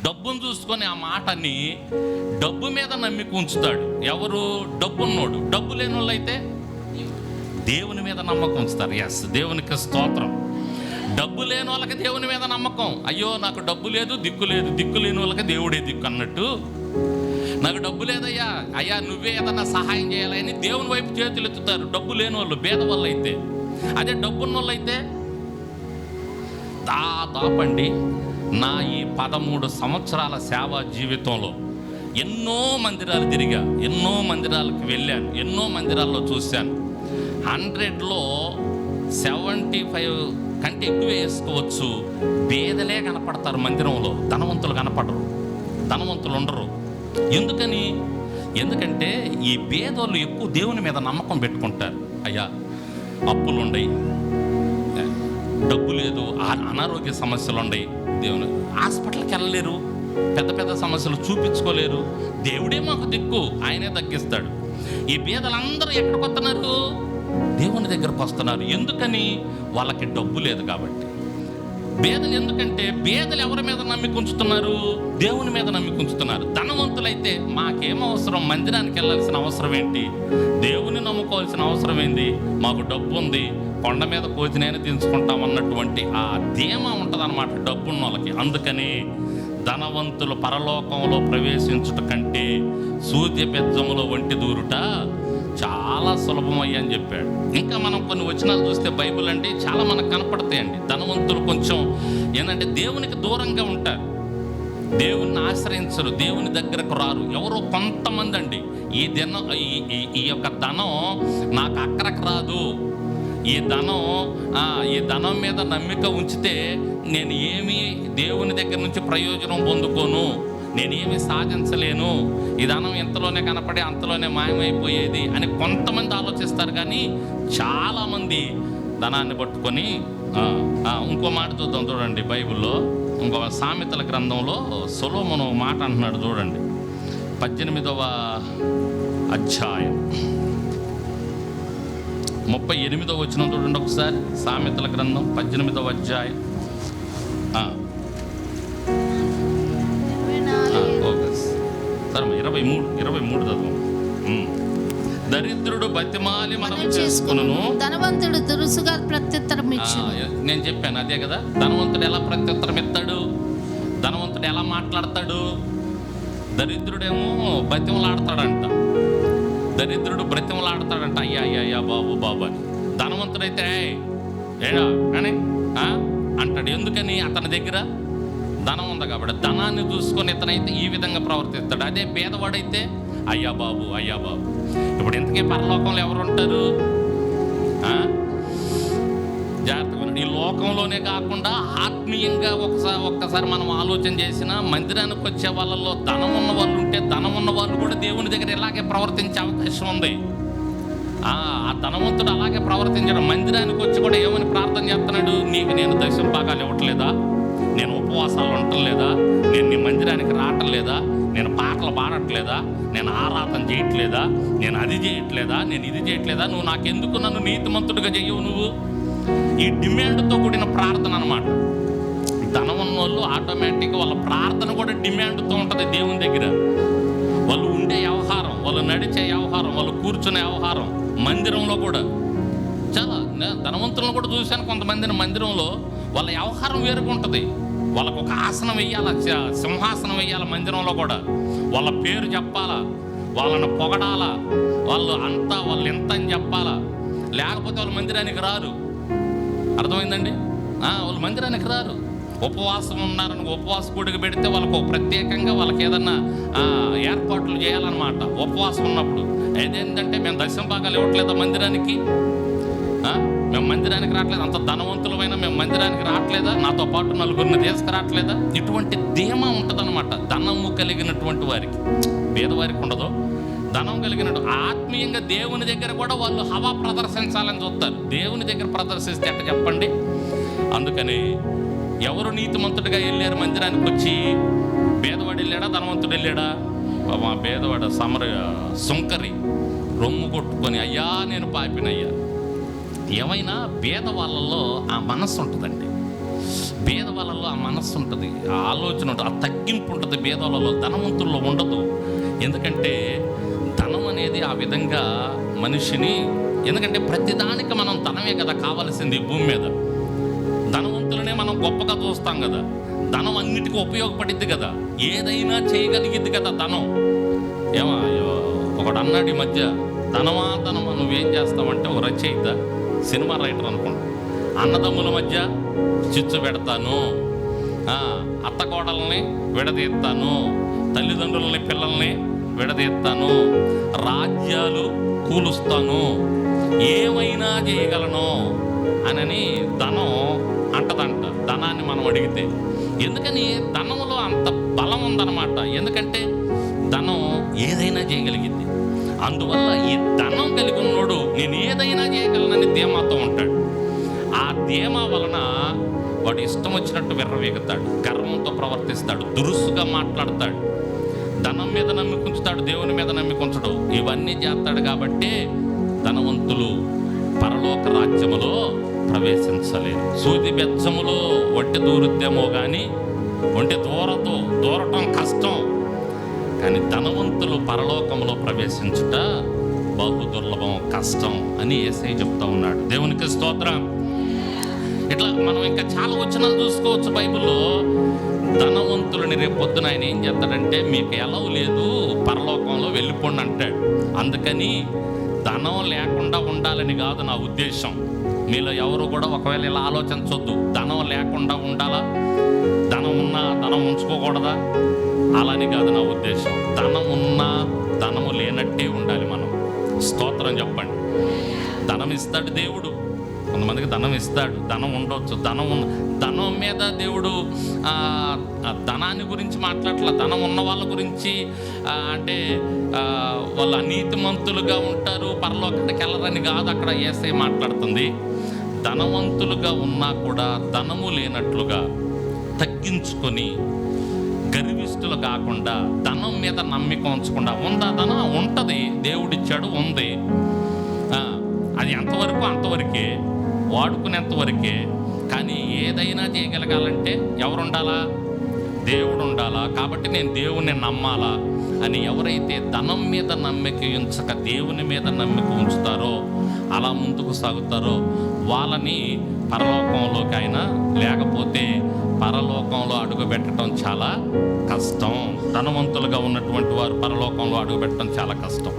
డబ్బును చూసుకొని ఆ మాటని డబ్బు మీద నమ్మిక ఉంచుతాడు. ఎవరు? డబ్బున్నోడు. డబ్బు లేని వాళ్ళు అయితే దేవుని మీద నమ్మకం ఉంచుతారు. ఎస్, దేవునికి స్తోత్రం. డబ్బు లేని వాళ్ళకి దేవుని మీద నమ్మకం. అయ్యో నాకు డబ్బు లేదు, దిక్కు లేదు. దిక్కు లేని వాళ్ళకి దేవుడే దిక్కు అన్నట్టు, నాకు డబ్బు లేదయ్యా, అయ్యా నువ్వే ఏదన్నా సహాయం చేయాలని దేవుని వైపు చేతులు ఎత్తుతారు డబ్బు లేని వాళ్ళు, పేద వాళ్ళు అయితే. అదే డబ్బున్న వాళ్ళు అయితే దాదాపండి నా ఈ 13 సంవత్సరాల సేవా జీవితంలో ఎన్నో మందిరాలు తిరిగా, ఎన్నో మందిరాలకు వెళ్ళాను, ఎన్నో మందిరాల్లో చూశాను. 100లో 75 కంటే ఎక్కువ వేసుకోవచ్చు పేదలే కనపడతారు మందిరంలో. ధనవంతులు కనపడరు, ధనవంతులు ఉండరు. ఎందుకంటే ఈ పేదోళ్ళు ఎక్కువ దేవుని మీద నమ్మకం పెట్టుకుంటారు. అయ్యా అప్పులు ఉండయి, డబ్బు లేదు, అనారోగ్య సమస్యలు ఉండయి, దేవుని హాస్పిటల్కి వెళ్ళలేరు, పెద్ద పెద్ద సమస్యలు చూపించుకోలేరు. దేవుడే మాకు దిక్కు, ఆయనే తగ్గిస్తాడు. ఈ పేదలందరూ ఎక్కడికి వస్తున్నారు? దేవుని దగ్గరకు వస్తున్నారు. ఎందుకని? వాళ్ళకి డబ్బు లేదు కాబట్టి. పేదలు ఎందుకంటే పేదలు ఎవరి మీద నమ్మిక ఉంచుతున్నారు? దేవుని మీద నమ్మిక ఉంచుతున్నారు. ధనవంతులైతే మాకేం అవసరం, మందిరానికి వెళ్ళాల్సిన అవసరం ఏంటి, దేవుని నమ్ముకోవాల్సిన అవసరం ఏంది, మాకు డబ్బు ఉంది, కొండ మీద కోతినైనా దించుకుంటాం అన్నటువంటి ఆ ధీమా ఉంటుంది అన్నమాట డబ్బున్న వాళ్ళకి. అందుకని ధనవంతులు పరలోకంలో ప్రవేశించుట కంటే సూర్య బెజ్జములో వంటి దూరుట చాలా సులభమయ్యా అని చెప్పాడు. ఇంకా మనం కొన్ని వచనాలు చూస్తే బైబిల్ అంటే చాలా మనకు కనపడతాయండి. ధనవంతులు కొంచెం ఏంటంటే దేవునికి దూరంగా ఉంటారు, దేవుణ్ణి ఆశ్రయించరు, దేవుని దగ్గరకు రారు. ఎవరో కొంతమంది అండి ఈ యొక్క ధనం నాకు అక్కరకు రాదు, ఈ ధనం మీద నమ్మిక ఉంచితే నేను ఏమీ దేవుని దగ్గర నుంచి ప్రయోజనం పొందుకోను, నేనేమి సాధించలేను, ఈ ధనం ఎంతలోనే కనపడి అంతలోనే మాయమైపోయేది అని కొంతమంది ఆలోచిస్తారు. కానీ చాలామంది ధనాన్ని పట్టుకొని ఇంకో మాట చూద్దాం చూడండి. బైబిల్లో ఇంకో సామెతల గ్రంథంలో సొలొమోను మాట అంటున్నాడు చూడండి. 18వ అధ్యాయం 38వ వచనం చూడండి ఒకసారి. సామెతల గ్రంథం 18వ అధ్యాయం 23 చదువు. దరిద్రుడు బతిమాలి మనం చేసుకును, ధనవంతుడు దురుసుగా ప్రత్యుత్తరం ఇచ్చును. నేను చెప్పాను అదే కదా. ధనవంతుడు ఎలా ప్రత్యుత్తరం ఇస్తాడు, ధనవంతుడు ఎలా మాట్లాడతాడు? దరిద్రుడేమో బతిమలాడతాడంట, దరిద్రుడు బ్రతిమలాడతాడంట, అయ్యా అయ్యా అయ్యా బాబు బాబు అని. ధనవంతుడైతే ఏడా అని అంటాడు. ఎందుకని? అతని దగ్గర ధనం ఉంది కాబట్టి. ధనాన్ని చూసుకొని ఇతనైతే ఈ విధంగా ప్రవర్తిస్తాడు. అదే పేదవాడైతే అయ్యా బాబు అయ్యా బాబు. ఇప్పుడు ఇంతకీ పరలోకంలో ఎవరు ఉంటారు? జాగ్రత్తగా. ఈ లోకంలోనే కాకుండా ఆత్మీయంగా ఒక్కసారి మనం ఆలోచన చేసిన మందిరానికి వచ్చే వాళ్ళలో ధనం ఉన్న వాళ్ళు ఉంటే ధనం ఉన్న వాళ్ళు కూడా దేవుని దగ్గర ఇలాగే ప్రవర్తించే అవకాశం ఉంది. ఆ ధనవంతుడు అలాగే ప్రవర్తించడం. మందిరానికి వచ్చి కూడా ఏమని ప్రార్థన చేస్తున్నాడు? నీకు నేను దశమ భాగాలు ఇవ్వట్లేదా, నేను ఉపవాసాలు ఉండట్లేదా, నేను నీ మందిరానికి రావటం లేదా, నేను పాటలు పాడట్లేదా, నేను ఆరాధన చేయట్లేదా, నేను అది చేయట్లేదా, నేను ఇది చేయట్లేదా, నువ్వు నాకెందుకు నన్ను నీతిమంతుడిగా చెయ్యవు నువ్వు? ఈ డిమాండ్తో కూడిన ప్రార్థన అన్నమాట. ధనం ఉన్న వాళ్ళు ఆటోమేటిక్గా వాళ్ళ ప్రార్థన కూడా డిమాండ్తో ఉంటుంది దేవుని దగ్గర. వాళ్ళు ఉండే వ్యవహారం, వాళ్ళు నడిచే వ్యవహారం, వాళ్ళు కూర్చునే వ్యవహారం, మందిరంలో కూడా చాలా ధనవంతులను కూడా చూశాను. కొంతమందిని మందిరంలో వాళ్ళ వ్యవహారం వేరుగా ఉంటుంది. వాళ్ళకు ఒక ఆసనం వెయ్యాల, సింహాసనం వెయ్యాల మందిరంలో కూడా. వాళ్ళ పేరు చెప్పాలా, వాళ్ళని పొగడాలా, వాళ్ళు ఎంత అని చెప్పాలా, లేకపోతే వాళ్ళు మందిరానికి రారు. అర్థమైందండి? వాళ్ళు మందిరానికి రారు. ఉపవాసం ఉన్నారని ఉపవాస కూడికి పెడితే వాళ్ళకు ప్రత్యేకంగా వాళ్ళకి ఏదన్నా ఏర్పాట్లు చేయాలన్నమాట. ఉపవాసం ఉన్నప్పుడు ఏదేంటంటే మేము దశమ భాగాలు ఇవ్వట్లేదా మందిరానికి, మేము మందిరానికి రావట్లేదు, అంత ధనవంతులమైనా మేము మందిరానికి రావట్లేదా, నాతో పాటు నలుగురిని తీసుకురావట్లేదా? ఇటువంటి ధీమా ఉంటుంది అనమాట ధనము కలిగినటువంటి వారికి. పేదవారికి ఉండదు. ధనం కలిగినట్టు ఆత్మీయంగా దేవుని దగ్గర కూడా వాళ్ళు హవా ప్రదర్శించాలని చూస్తారు. దేవుని దగ్గర ప్రదర్శిస్తే ఎట్ట చెప్పండి? అందుకని ఎవరు నీతిమంతుడిగా వెళ్ళారు మందిరానికి వచ్చి? పేదవాడు వెళ్ళాడా, ధనవంతుడు వెళ్ళాడా? మా పేదవాడు సుంకరి రొమ్ము కొట్టుకొని అయ్యా నేను పాపినయ్యా. ఏమైనా పేద వాళ్ళల్లో ఆ మనస్సు ఉంటుందండి. పేదవాళ్ళలో ఆ మనస్సు ఉంటుంది, ఆ ఆలోచన ఉంటుంది, ఆ తగ్గింపు ఉంటుంది. పేదవాళ్ళలో, ధనవంతుల్లో ఉండదు. ఎందుకంటే ధనం అనేది ఆ విధంగా మనిషిని, ఎందుకంటే ప్రతిదానికి మనం ధనమే కదా కావాల్సింది భూమి మీద. ధనవంతులనే మనం గొప్పగా చూస్తాం కదా. ధనం అన్నిటికీ ఉపయోగపడిద్ది కదా, ఏదైనా చేయగలిగిద్ది కదా ధనం. ఒకడు అన్నాడు ఈ మధ్య, ధనమా నువ్వేం చేస్తావంటే ఒక రచయిత, సినిమా రైటర్ అనుకోండి. అన్నదమ్ముల మధ్య చిచ్చు పెడతాను, అత్త కోడల్ని విడదీస్తాను, తల్లిదండ్రులని పిల్లల్ని విడదీస్తాను, రాజ్యాలు కూలుస్తాను, ఏమైనా చేయగలను అని ధనం అంటదంట. ధనాన్ని మనం అడిగితే ఎందుకని ధనంలో అంత బలం ఉందన్నమాట. ఎందుకంటే ధనం ఏదైనా చేయగలిగింది. అందువల్ల ఈ ధనం కలిగి ఉన్నోడు నేను ఏదైనా చేయగలనని ధీమాతో ఉంటాడు. ఆ ధీమా వలన వాడు ఇష్టం వచ్చినట్టు విర్రవీగుతాడు, గర్వంతో ప్రవర్తిస్తాడు, దురుసుగా మాట్లాడతాడు, ధనం మీద నమ్మికుంచుతాడు, దేవుని మీద నమ్మికుంచడు. ఇవన్నీ చేస్తాడు. కాబట్టి ధనవంతులు పరలోక రాజ్యములో ప్రవేశించలేరు. సూది బెచ్చములో ఒంటి దూరుద్దేమో కానీ ఒంటి దూరటం కష్టం. కానీ ధనవంతులు పరలోకంలో ప్రవేశించుట బహు దుర్లభం, కష్టం అని యేసయ్య చెప్తా ఉన్నాడు. దేవునికి స్తోత్రం. ఇట్లా మనం ఇంకా చాలా వచనాలు చూసుకోవచ్చు బైబిల్లో. ధనవంతులని రేపు పొద్దున ఆయన ఏం చేస్తాడంటే, మీకు ఎలవు లేదు, పరలోకంలో వెళ్ళిపోండి అంటాడు. అందుకని ధనం లేకుండా ఉండాలని కాదు నా ఉద్దేశం. మీలో ఎవరు కూడా ఒకవేళ ఇలా ఆలోచించొద్దు, ధనం లేకుండా ఉండాలా, ధనం ఉన్నా ధనం ఉంచుకోకూడదా, అలాని కాదు నా ఉద్దేశం. ధనం ఉన్నా ధనము లేనట్టే ఉండాలి మనం. స్తోత్రం చెప్పండి. ధనం ఇస్తాడు దేవుడు, కొంతమందికి ధనం ఇస్తాడు, ధనం ఉండొచ్చు. ధనం మీద దేవుడు ధనాన్ని గురించి మాట్లాడట్లా. ధనం ఉన్న వాళ్ళ గురించి అంటే వాళ్ళు అనీతిమంతులుగా ఉంటారు, పరలోకానికి వెళ్ళరని కాదు అక్కడ యేసయ్య మాట్లాడుతుంది. ధనవంతులుగా ఉన్నా కూడా ధనము లేనట్లుగా తగ్గించుకొని, గర్విష్ఠులు కాకుండా, ధనం మీద నమ్మిక ఉంచకుండా. ఉందా ధనం? ఉంటుంది, దేవుడిచ్చాడు, ఉంది. అది ఎంతవరకు అంతవరకే, వాడుకునేంతవరకే. కానీ ఏదైనా చేయగలగాలంటే ఎవరు ఉండాలా? దేవుడు ఉండాలా. కాబట్టి నేను దేవుణ్ణి నమ్మాలా అని ఎవరైతే ధనం మీద నమ్మిక ఉంచక దేవుని మీద నమ్మిక ఉంచుతారో, అలా ముందుకు సాగుతారో వాళ్ళని పరలోకంలోకి అయినా, లేకపోతే పరలోకంలో అడుగు పెట్టడం చాలా కష్టం. ధనవంతులుగా ఉన్నటువంటి వారు పరలోకంలో అడుగు పెట్టడం చాలా కష్టం.